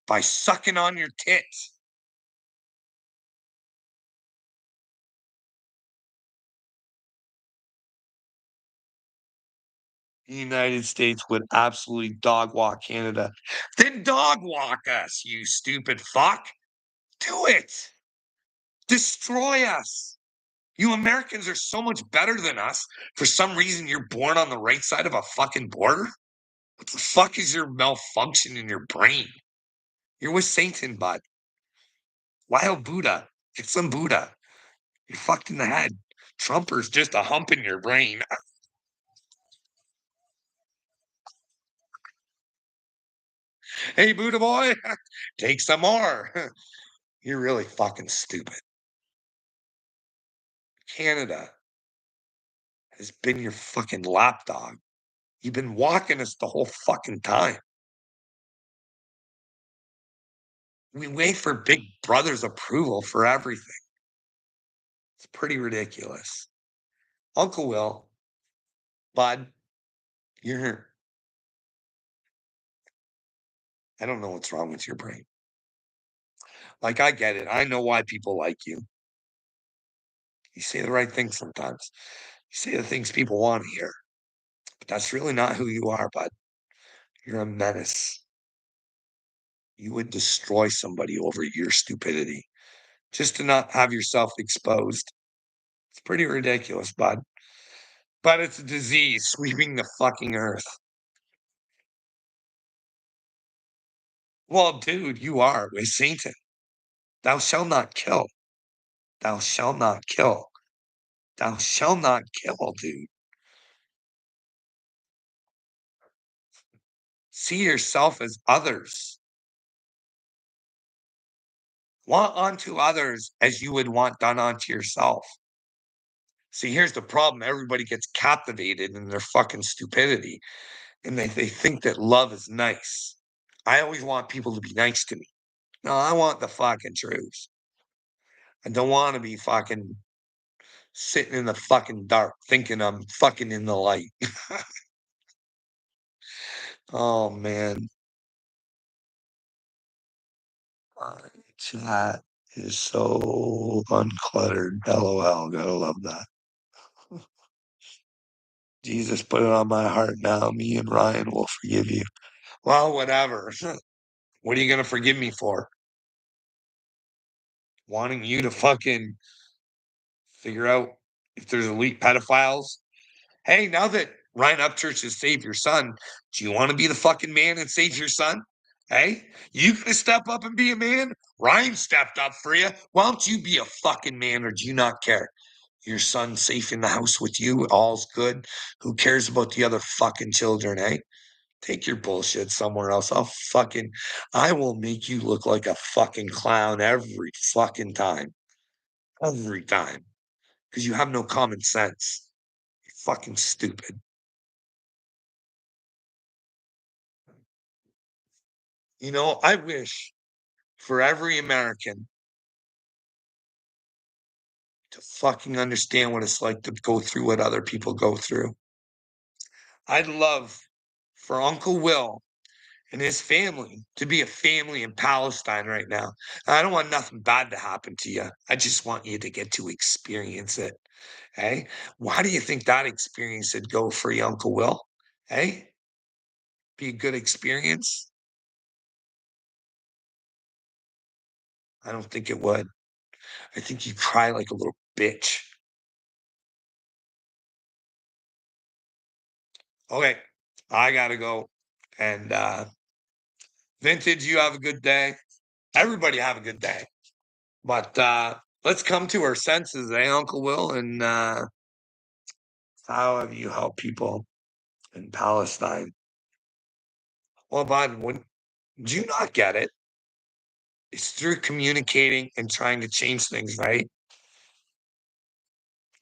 by sucking on your tits. The United States would absolutely dog walk Canada. Then dog walk us, you stupid fuck. Do it. Destroy us. You Americans are so much better than us. For some reason, you're born on the right side of a fucking border. What the fuck is your malfunction in your brain? You're with Satan, bud. Wild Buddha. Get some Buddha. You're fucked in the head. Trumper's just a hump in your brain. Hey, Buddha boy, take some more. You're really fucking stupid. Canada has been your fucking lapdog. You've been walking us the whole fucking time. We wait for Big Brother's approval for everything. It's pretty ridiculous. Uncle Will, bud, you're I don't know what's wrong with your brain. Like, I get it. I know why people like you. You say the right things sometimes. You say the things people want to hear, but that's really not who you are, bud. You're a menace. You would destroy somebody over your stupidity just to not have yourself exposed. It's pretty ridiculous, bud. But it's a disease sweeping the fucking earth. Well, dude, you are with Satan. Thou shalt not kill. Thou shalt not kill. Thou shalt not kill, dude. See yourself as others. Want unto others as you would want done unto yourself. See, here's the problem. Everybody gets captivated in their fucking stupidity and they think that love is nice. I always want people to be nice to me. No, I want the fucking truth. I don't want to be fucking sitting in the fucking dark thinking I'm fucking in the light. Oh man. My chat is so uncluttered. LOL. Gotta love that. Jesus put it on my heart now. Me and Ryan will forgive you. Well, whatever. What are you gonna forgive me for? Wanting you to fucking figure out if there's elite pedophiles? Hey, now that Ryan Upchurch has saved your son, do you want to be the fucking man and save your son? Hey, you gonna step up and be a man? Ryan stepped up for you. Why don't you be a fucking man, or do you not care? Your son's safe in the house with you. All's good. Who cares about the other fucking children, eh? Take your bullshit somewhere else. I will make you look like a fucking clown every fucking time. Every time. Because you have no common sense. You're fucking stupid. I wish for every American to fucking understand what it's like to go through what other people go through. I'd love for Uncle Will and his family to be a family in Palestine right now. I don't want nothing bad to happen to you. I just want you to get to experience it. Hey, why do you think that experience would go for your Uncle Will? Hey, be a good experience? I don't think it would. I think you'd cry like a little bitch. Okay, I gotta go. And Vintage, you have a good day. Everybody have a good day. But let's come to our senses, eh, Uncle Will? And how have you helped people in Palestine? Well, bud, do you not get it? It's through communicating and trying to change things, right?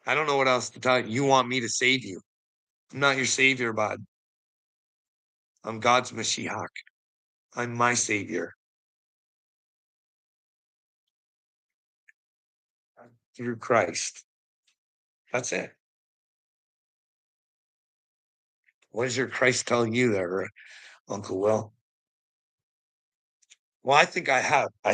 I don't know what else to tell you. You want me to save you. I'm not your savior, bud. I'm God's Mashiach. I'm my savior through Christ. That's it. What is your Christ telling you there, Uncle Will? Well, I think I have. I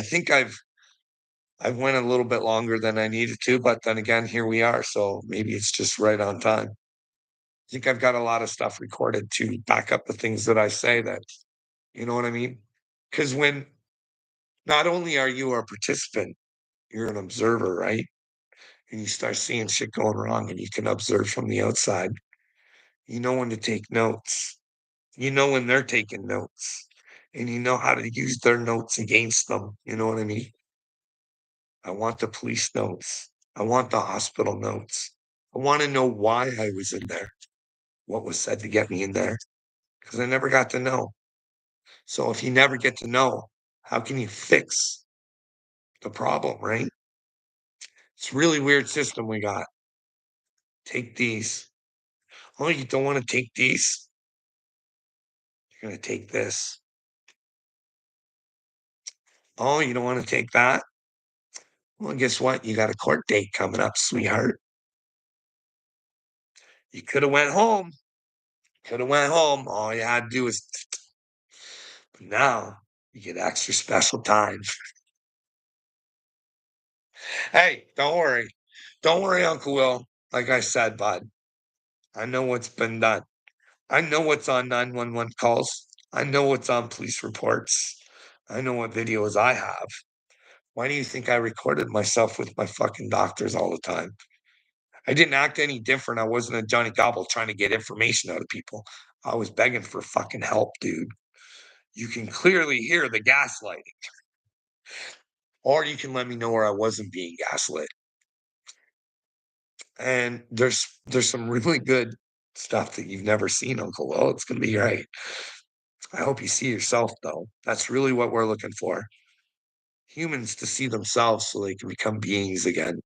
went a little bit longer than I needed to, but then again, here we are. So maybe it's just right on time. I think I've got a lot of stuff recorded to back up the things that I say that, you know what I mean? Because when not only are you a participant, you're an observer, right? And you start seeing shit going wrong and you can observe from the outside. You know when to take notes. You know when they're taking notes. And you know how to use their notes against them. You know what I mean? I want the police notes. I want the hospital notes. I want to know why I was in there, what was said to get me in there, because I never got to know. So if you never get to know, how can you fix the problem, right? It's a really weird system we got. Take these. "Oh, you don't wanna take these? You're gonna take this. Oh, you don't wanna take that? Well, guess what? You got a court date coming up, sweetheart. You coulda went home. Coulda went home. All you had to do was but now you get extra special time." Hey, don't worry. Don't worry, Uncle Will. Like I said, bud, I know what's been done. I know what's on 911 calls. I know what's on police reports. I know what videos I have. Why do you think I recorded myself with my fucking doctors all the time? I didn't act any different. I wasn't a Johnny Gobble trying to get information out of people. I was begging for fucking help, dude. You can clearly hear the gaslighting, or you can let me know where I wasn't being gaslit. And there's some really good stuff that you've never seen, Uncle Will. It's gonna be great. I hope you see yourself, though. That's really what we're looking for. Humans to see themselves so they can become beings again.